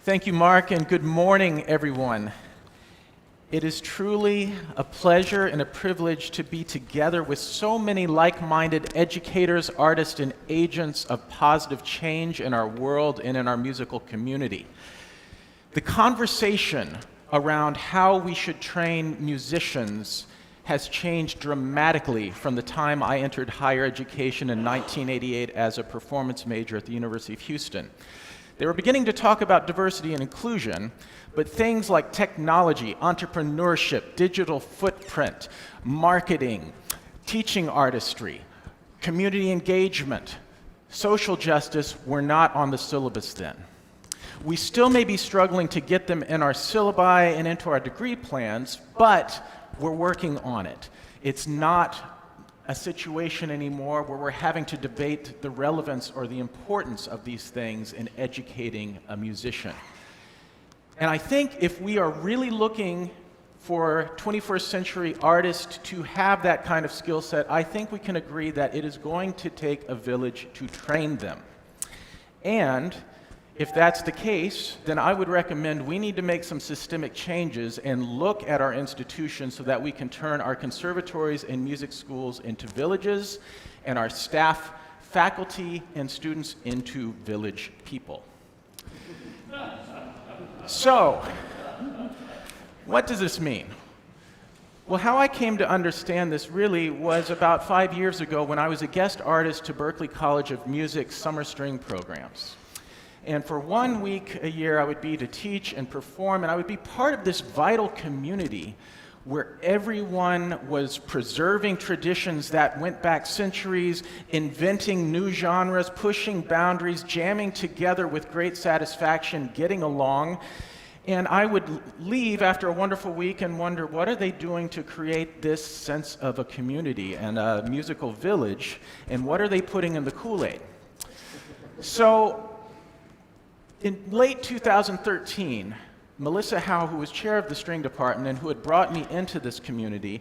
Thank you, Mark, and good morning, everyone. It is truly a pleasure and a privilege to be together with so many like-minded educators, artists, and agents of positive change in our world and in our musical community. The conversation around how we should train musicians has changed dramatically from the time I entered higher education in 1988 as a performance major at the University of Houston. They were beginning to talk about diversity and inclusion, but things like technology, entrepreneurship, digital footprint, marketing, teaching artistry, community engagement, social justice were not on the syllabus then. We still may be struggling to get them in our syllabi and into our degree plans, but we're working on it. It's not a situation anymore where we're having to debate the relevance or the importance of these things in educating a musician. And I think if we are really looking for 21st century artists to have that kind of skill set, I think we can agree that it is going to take a village to train them. And if that's the case, then I would recommend we need to make some systemic changes and look at our institutions so that we can turn our conservatories and music schools into villages and our staff, faculty, and students into village people. So, what does this mean? Well, how I came to understand this really was about 5 years ago when I was a guest artist to Berkeley College of Music's summer string programs. And for 1 week a year, I would be to teach and perform, and I would be part of this vital community where everyone was preserving traditions that went back centuries, inventing new genres, pushing boundaries, jamming together with great satisfaction, getting along. And I would leave after a wonderful week and wonder, what are they doing to create this sense of a community and a musical village, and what are they putting in the Kool-Aid? So, in late 2013, Melissa Howe, who was chair of the string department and who had brought me into this community,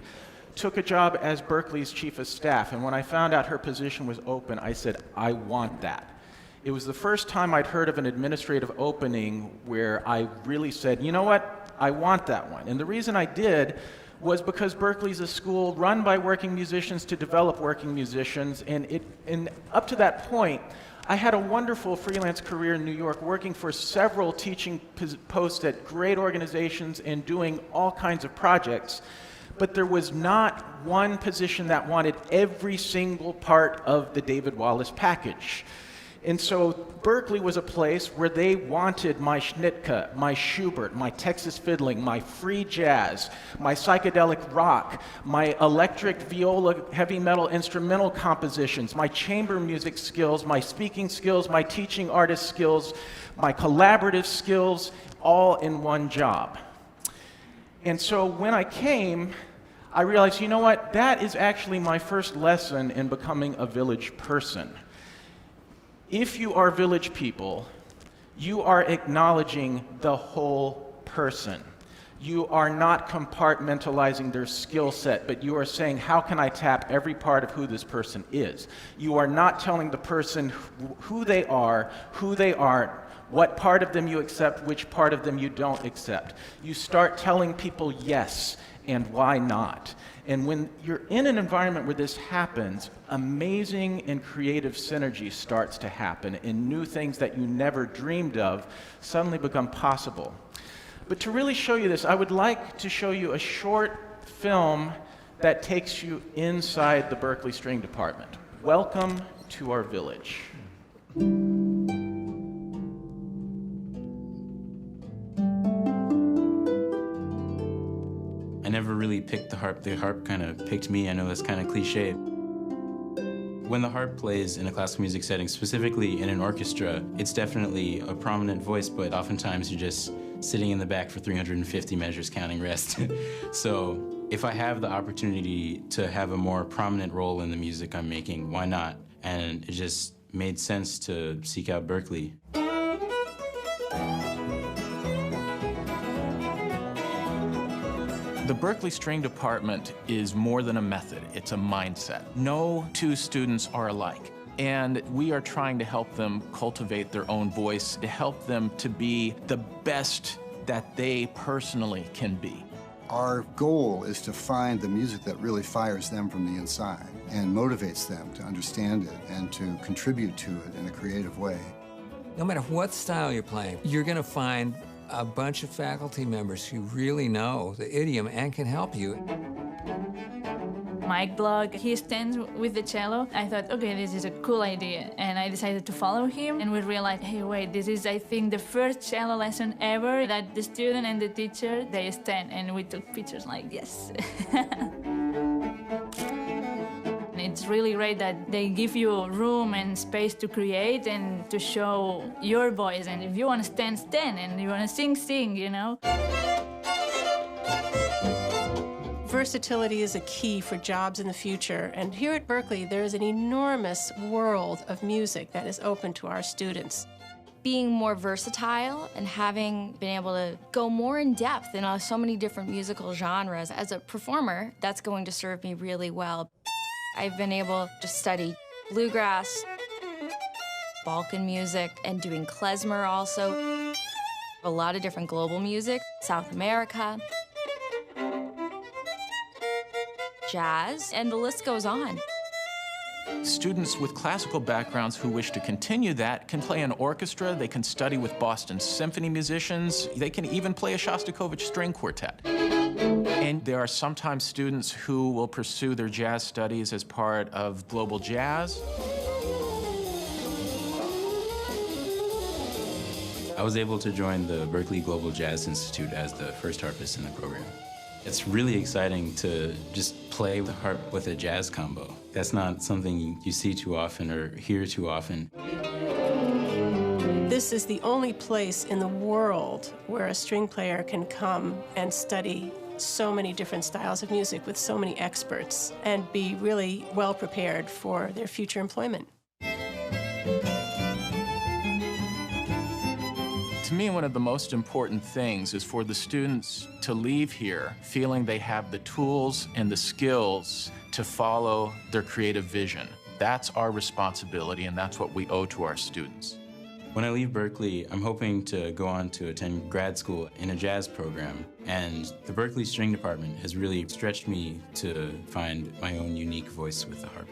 took a job as Berkeley's chief of staff. And when I found out her position was open, I said, I want that. It was the first time I'd heard of an administrative opening where I really said, you know what, I want that one. And the reason I did was because Berkeley's a school run by working musicians to develop working musicians, and up to that point, I had a wonderful freelance career in New York working for several teaching posts at great organizations and doing all kinds of projects, but there was not one position that wanted every single part of the David Wallace package. And so Berkeley was a place where they wanted my Schnittke, my Schubert, my Texas fiddling, my free jazz, my psychedelic rock, my electric viola heavy metal instrumental compositions, my chamber music skills, my speaking skills, my teaching artist skills, my collaborative skills, all in one job. And so when I came, I realized, you know what, that is actually my first lesson in becoming a village person. If you are village people, you are acknowledging the whole person. You are not compartmentalizing their skill set, but you are saying, how can I tap every part of who this person is? You are not telling the person who they are, who they aren't, what part of them you accept, which part of them you don't accept. You start telling people yes, and why not? And when you're in an environment where this happens, amazing and creative synergy starts to happen, and new things that you never dreamed of suddenly become possible. But to really show you this, I would like to show you a short film that takes you inside the Berkeley String Department. Welcome to our village. I never really picked the harp kind of picked me. I know that's kind of cliche. When the harp plays in a classical music setting, specifically in an orchestra, it's definitely a prominent voice, but oftentimes you're just sitting in the back for 350 measures counting rest. So if I have the opportunity to have a more prominent role in the music I'm making, why not? And it just made sense to seek out Berkeley. The Berkeley String Department is more than a method, it's a mindset. No two students are alike. And we are trying to help them cultivate their own voice, to help them to be the best that they personally can be. Our goal is to find the music that really fires them from the inside and motivates them to understand it and to contribute to it in a creative way. No matter what style you're playing, you're going to find a bunch of faculty members who really know the idiom and can help you. Mike Block, he stands with the cello. I thought, okay, this is a cool idea. And I decided to follow him. And we realized, hey, wait, this is, I think, the first cello lesson ever that the student and the teacher, they stand. And we took pictures like, yes. It's really great that they give you room and space to create and to show your voice. And if you want to stand, stand. And if you want to sing, sing, you know? Versatility is a key for jobs in the future, and here at Berkeley, there is an enormous world of music that is open to our students. Being more versatile and having been able to go more in depth in so many different musical genres, as a performer, that's going to serve me really well. I've been able to study bluegrass, Balkan music, and doing klezmer also. A lot of different global music, South America, jazz, and the list goes on. Students with classical backgrounds who wish to continue that can play in orchestra, they can study with Boston symphony musicians, they can even play a Shostakovich string quartet. And there are sometimes students who will pursue their jazz studies as part of global jazz. I was able to join the Berkeley Global Jazz Institute as the first harpist in the program. It's really exciting to just play the harp with a jazz combo. That's not something you see too often or hear too often. This is the only place in the world where a string player can come and study so many different styles of music with so many experts and be really well prepared for their future employment. To me, one of the most important things is for the students to leave here feeling they have the tools and the skills to follow their creative vision. That's our responsibility, and that's what we owe to our students. When I leave Berkeley, I'm hoping to go on to attend grad school in a jazz program, and the Berkeley String Department has really stretched me to find my own unique voice with the harp.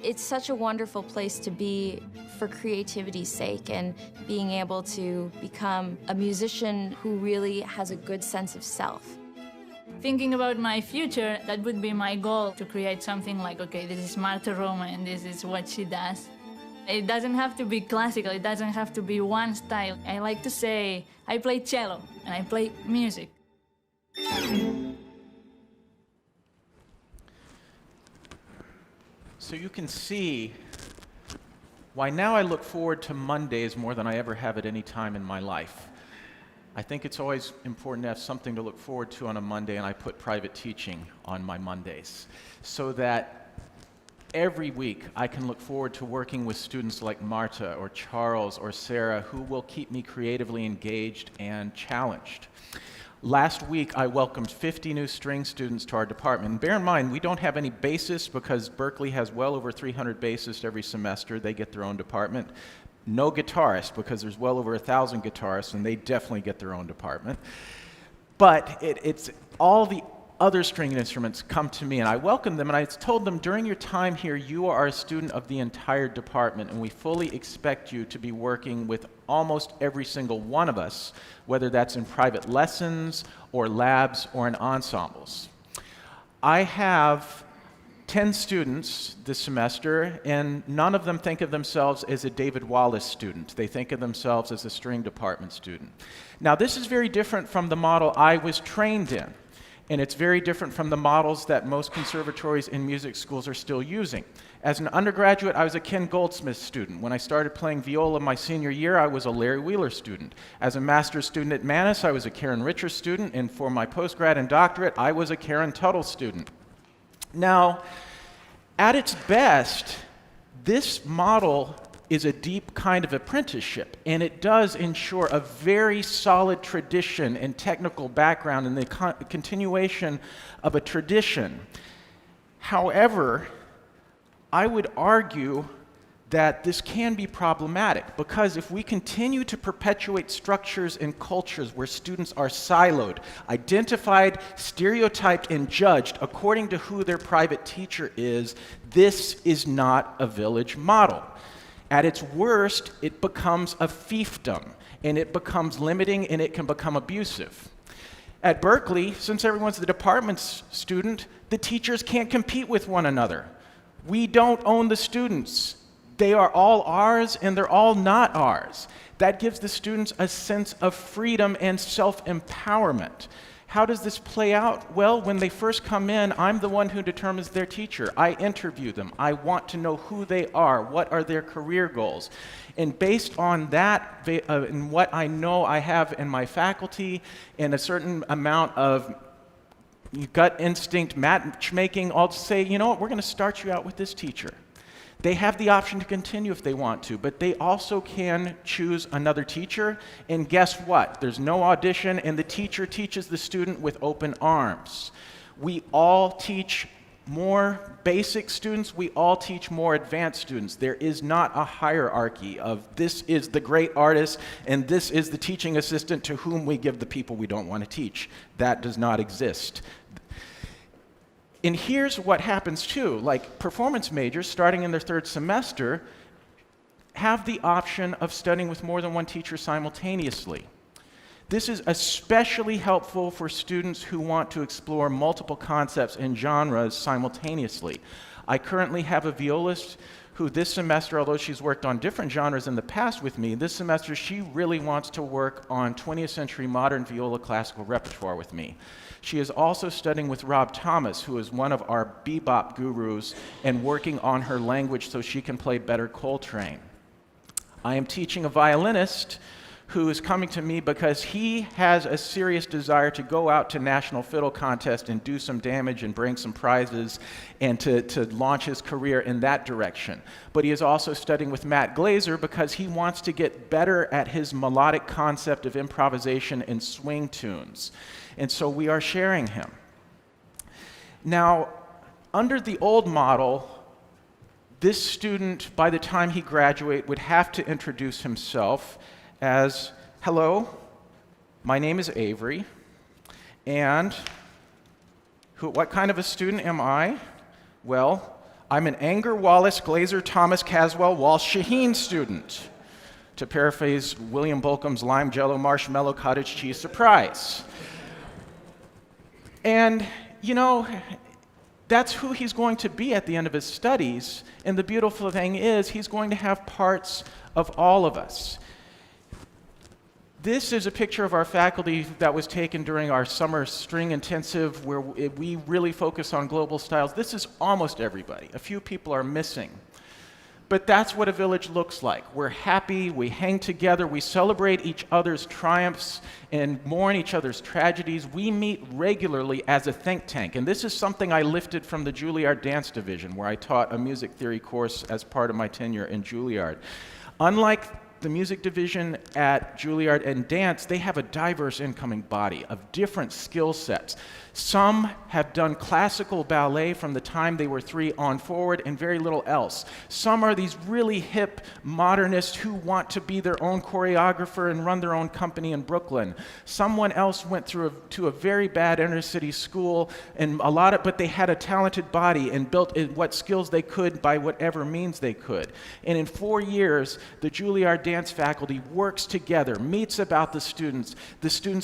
It's such a wonderful place to be for creativity's sake and being able to become a musician who really has a good sense of self. Thinking about my future, that would be my goal, to create something like, okay, this is Marta Roma and this is what she does. It doesn't have to be classical, it doesn't have to be one style. I like to say, I play cello and I play music. So you can see why now I look forward to Mondays more than I ever have at any time in my life. I think it's always important to have something to look forward to on a Monday, and I put private teaching on my Mondays so that every week I can look forward to working with students like Marta or Charles or Sarah who will keep me creatively engaged and challenged. Last week, I welcomed 50 new string students to our department. And bear in mind, we don't have any bassists because Berkeley has well over 300 bassists every semester. They get their own department. No guitarist because there's well over 1,000 guitarists, and they definitely get their own department. But it's all the other string instruments come to me, and I welcome them, and I told them, during your time here, you are a student of the entire department, and we fully expect you to be working with almost every single one of us, whether that's in private lessons or labs or in ensembles. I have 10 students this semester, and none of them think of themselves as a David Wallace student. They think of themselves as a string department student. Now, this is very different from the model I was trained in. And it's very different from the models that most conservatories and music schools are still using. As an undergraduate, I was a Ken Goldsmith student. When I started playing viola my senior year, I was a Larry Wheeler student. As a master's student at Mannes, I was a Karen Richer student, and for my postgrad and doctorate, I was a Karen Tuttle student. Now, at its best, this model is a deep kind of apprenticeship, and it does ensure a very solid tradition and technical background in the continuation of a tradition. However, I would argue that this can be problematic, because if we continue to perpetuate structures and cultures where students are siloed, identified, stereotyped, and judged according to who their private teacher is, this is not a village model. At its worst, it becomes a fiefdom, and it becomes limiting, and it can become abusive. At Berkeley, since everyone's the department's student, the teachers can't compete with one another. We don't own the students. They are all ours, and they're all not ours. That gives the students a sense of freedom and self-empowerment. How does this play out? Well, when they first come in, I'm the one who determines their teacher. I interview them. I want to know who they are, what are their career goals. And based on that, and what I know I have in my faculty, and a certain amount of gut instinct matchmaking, I'll say, you know what, we're going to start you out with this teacher. They have the option to continue if they want to, but they also can choose another teacher, and guess what? There's no audition, and the teacher teaches the student with open arms. We all teach more basic students, we all teach more advanced students. There is not a hierarchy of this is the great artist, and this is the teaching assistant to whom we give the people we don't want to teach. That does not exist. And here's what happens too, like performance majors starting in their third semester have the option of studying with more than one teacher simultaneously. This is especially helpful for students who want to explore multiple concepts and genres simultaneously. I currently have a violist who this semester, although she's worked on different genres in the past with me, this semester she really wants to work on 20th century modern viola classical repertoire with me. She is also studying with Rob Thomas, who is one of our bebop gurus, and working on her language so she can play better Coltrane. I am teaching a violinist who is coming to me because he has a serious desire to go out to National Fiddle Contest and do some damage and bring some prizes and to launch his career in that direction. But he is also studying with Matt Glazer because he wants to get better at his melodic concept of improvisation and swing tunes. And so we are sharing him. Now, under the old model, this student, by the time he graduates, would have to introduce himself as, hello, my name is Avery, and what kind of a student am I? Well, I'm an Anger, Wallace, Glazer, Thomas, Caswell, Walsh, Shaheen student, to paraphrase William Bolcom's Lime Jello Marshmallow Cottage Cheese Surprise. And, you know, that's who he's going to be at the end of his studies, and the beautiful thing is he's going to have parts of all of us. This is a picture of our faculty that was taken during our summer string intensive where we really focus on global styles. This is almost everybody. A few people are missing. But that's what a village looks like. We're happy, we hang together, we celebrate each other's triumphs and mourn each other's tragedies. We meet regularly as a think tank. And this is something I lifted from the Juilliard Dance Division, where I taught a music theory course as part of my tenure in Juilliard. Unlike the music division at Juilliard and dance, they have a diverse incoming body of different skill sets. Some have done classical ballet from the time they were 3 on forward and very little else. Some are these really hip modernists who want to be their own choreographer and run their own company in Brooklyn. Someone else went to a very bad inner city school and but they had a talented body and built what skills they could by whatever means they could. And in 4 years, the Juilliard dance faculty works together, meets about the students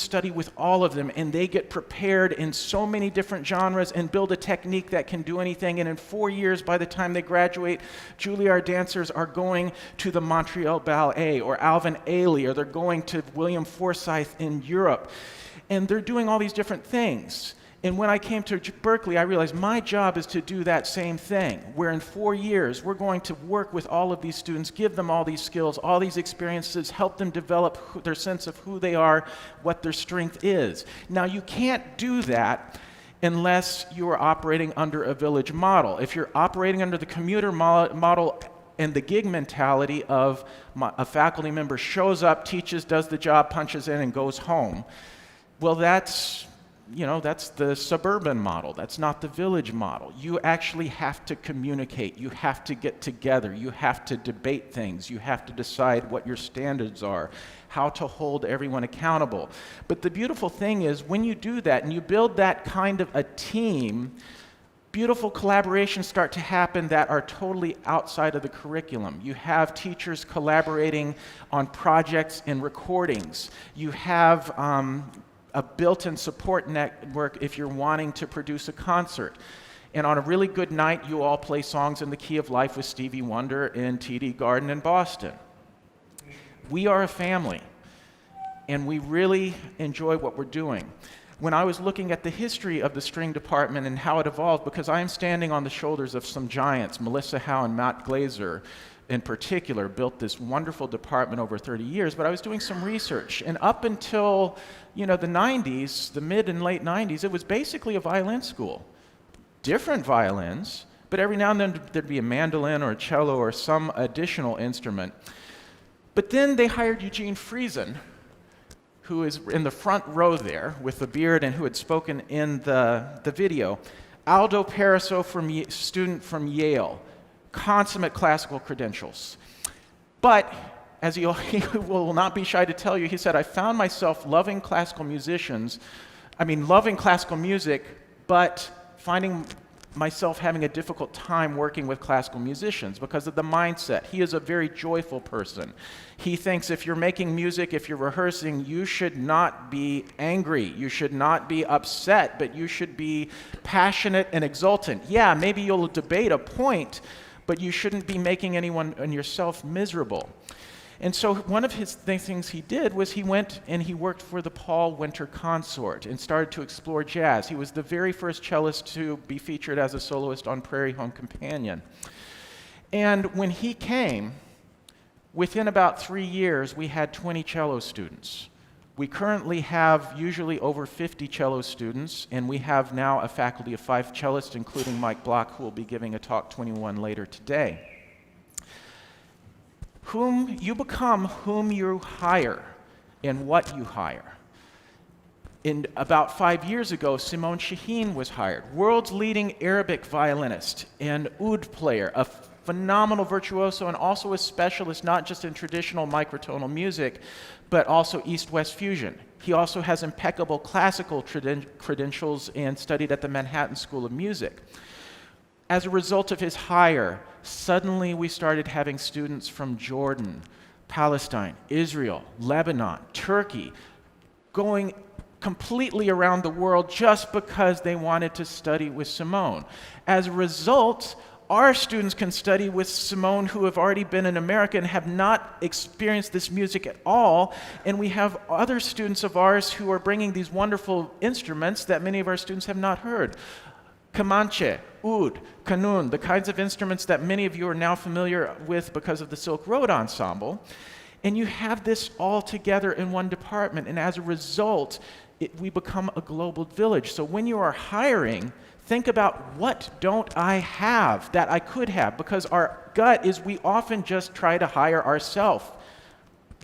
study with all of them, and they get prepared in so many different genres and build a technique that can do anything. And in 4 years, by the time they graduate, Juilliard dancers are going to the Montreal Ballet or Alvin Ailey, or they're going to William Forsythe in Europe. And they're doing all these different things. And when I came to Berkeley, I realized my job is to do that same thing, where in 4 years, we're going to work with all of these students, give them all these skills, all these experiences, help them develop their sense of who they are, what their strength is. Now, you can't do that unless you are operating under a village model. If you're operating under the commuter model and the gig mentality of a faculty member shows up, teaches, does the job, punches in, and goes home, well, that's that's the suburban model. That's not the village model. You actually have to communicate. You have to get together. You have to debate things. You have to decide what your standards are, how to hold everyone accountable. But the beautiful thing is when you do that and you build that kind of a team, beautiful collaborations start to happen that are totally outside of the curriculum. You have teachers collaborating on projects and recordings. You have a built-in support network if you're wanting to produce a concert. And on a really good night, you all play songs in the key of life with Stevie Wonder in TD Garden in Boston. We are a family, and we really enjoy what we're doing. When I was looking at the history of the string department and how it evolved, because I am standing on the shoulders of some giants, Melissa Howe and Matt Glazer in particular built this wonderful department over 30 years, but I was doing some research, and up until the 90s, the mid and late 90s, it was basically a violin school. Different violins, but every now and then there'd be a mandolin or a cello or some additional instrument. But then they hired Eugene Friesen, who is in the front row there with the beard and who had spoken in the video. Aldo Paraso, student from Yale, consummate classical credentials. But, as he will not be shy to tell you, he said, I found myself loving classical musicians, loving classical music, but finding myself having a difficult time working with classical musicians because of the mindset. He is a very joyful person. He thinks if you're making music, if you're rehearsing, you should not be angry, you should not be upset, but you should be passionate and exultant. Yeah, maybe you'll debate a point, but you shouldn't be making anyone and yourself miserable. And so one of his things he did was he went and he worked for the Paul Winter Consort and started to explore jazz. He was the very first cellist to be featured as a soloist on Prairie Home Companion. And when he came, within about 3 years, we had 20 cello students. We currently have usually over 50 cello students, and we have now a faculty of 5 cellists, including Mike Block, who will be giving a TALK21 later today. Whom you become, whom you hire, and what you hire. About 5 years ago, Simone Shaheen was hired, world's leading Arabic violinist and oud player, a phenomenal virtuoso and also a specialist not just in traditional microtonal music, but also East-West fusion. He also has impeccable classical credentials and studied at the Manhattan School of Music. As a result of his hire, suddenly we started having students from Jordan, Palestine, Israel, Lebanon, Turkey, going completely around the world just because they wanted to study with Simone. As a result, our students can study with Simone who have already been in America and have not experienced this music at all, and we have other students of ours who are bringing these wonderful instruments that many of our students have not heard. Kamanche, oud, kanun, the kinds of instruments that many of you are now familiar with because of the Silk Road Ensemble. And you have this all together in one department, and as a result, we become a global village. So when you are hiring, think about what don't I have that I could have, because our gut is we often just try to hire ourselves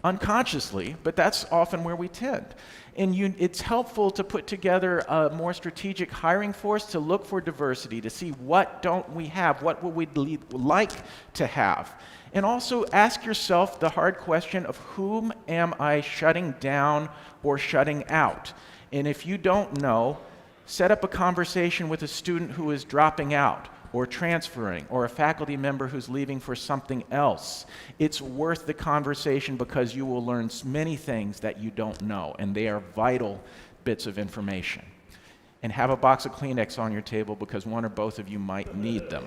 unconsciously, but that's often where we tend. And it's helpful to put together a more strategic hiring force to look for diversity, to see what don't we have, what would we like to have. And also ask yourself the hard question of whom am I shutting down or shutting out? And if you don't know, set up a conversation with a student who is dropping out or transferring, or a faculty member who's leaving for something else. It's worth the conversation because you will learn many things that you don't know, and they are vital bits of information. And have a box of Kleenex on your table because one or both of you might need them.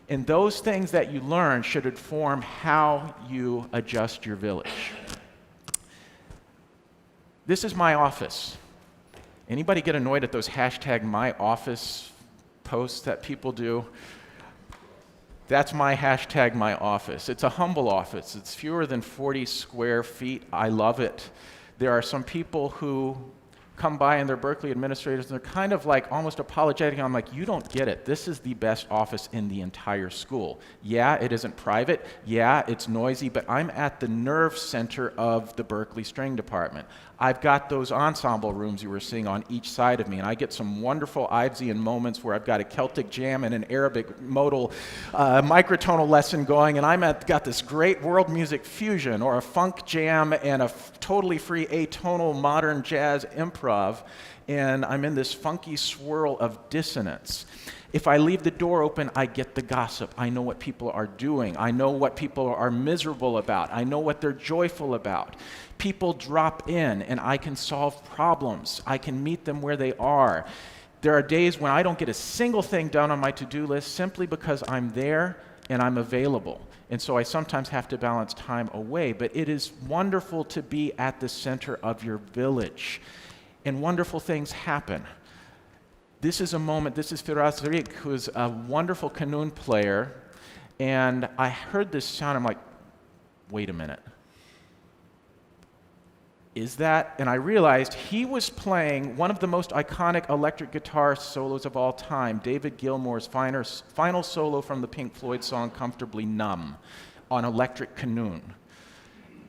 And those things that you learn should inform how you adjust your village. This is my office. Anybody get annoyed at those hashtag my office posts that people do? That's my hashtag my office. It's a humble office. It's fewer than 40 square feet. I love it. There are some people who come by and they're Berkeley administrators and they're kind of like almost apologetic. I'm like, you don't get it. This is the best office in the entire school. Yeah, it isn't private. Yeah, it's noisy, but I'm at the nerve center of the Berkeley string department. I've got those ensemble rooms you were seeing on each side of me, and I get some wonderful Ivesian moments where I've got a Celtic jam and an Arabic modal microtonal lesson going, and got this great world music fusion, or a funk jam and a totally free atonal modern jazz improv, and I'm in this funky swirl of dissonance. If I leave the door open, I get the gossip. I know what people are doing. I know what people are miserable about. I know what they're joyful about. People drop in, and I can solve problems. I can meet them where they are. There are days when I don't get a single thing done on my to-do list simply because I'm there and I'm available. And so I sometimes have to balance time away. But it is wonderful to be at the center of your village, and wonderful things happen. This is a moment, this is Firas Rik, who's a wonderful Kanun player, and I heard this sound, I'm like, wait a minute. Is that? And I realized he was playing one of the most iconic electric guitar solos of all time, David Gilmour's final solo from the Pink Floyd song Comfortably Numb on electric Kanun.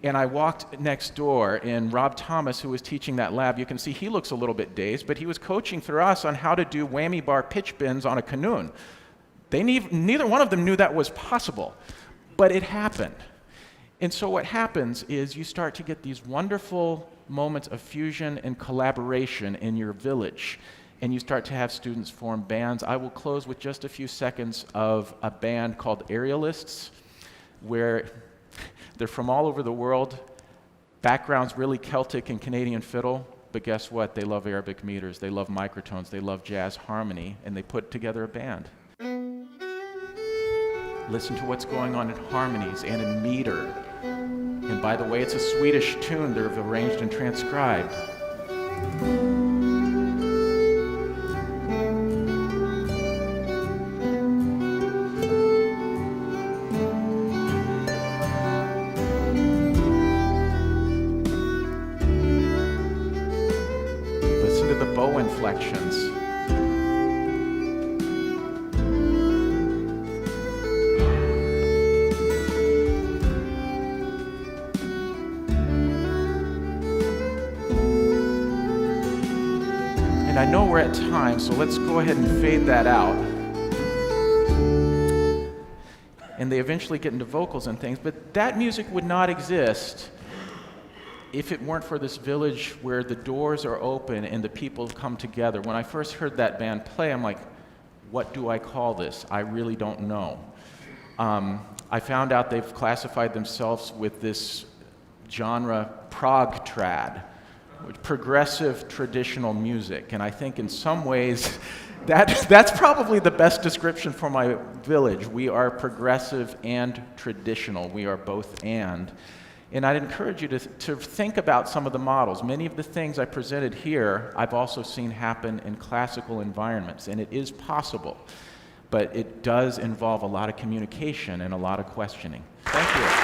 And I walked next door, and Rob Thomas, who was teaching that lab, you can see he looks a little bit dazed, but he was coaching for us on how to do whammy bar pitch bends on a Kanun. Neither one of them knew that was possible, but it happened. And so what happens is you start to get these wonderful moments of fusion and collaboration in your village, and you start to have students form bands. I will close with just a few seconds of a band called Aerialists, where they're from all over the world, backgrounds really Celtic and Canadian fiddle, but guess what? They love Arabic meters, they love microtones, they love jazz harmony, and they put together a band. Listen to what's going on in harmonies and in meter. And by the way, it's a Swedish tune they've arranged and transcribed. Bow inflections. And I know we're at time, so let's go ahead and fade that out. And they eventually get into vocals and things, but that music would not exist if it weren't for this village where the doors are open and the people come together. When I first heard that band play, I'm like, what do I call this? I really don't know. I found out they've classified themselves with this genre, prog trad, progressive traditional music. And I think in some ways, that's probably the best description for my village. We are progressive and traditional. We are both and. And I'd encourage you to think about some of the models. Many of the things I presented here, I've also seen happen in classical environments, and it is possible, but it does involve a lot of communication and a lot of questioning. Thank you.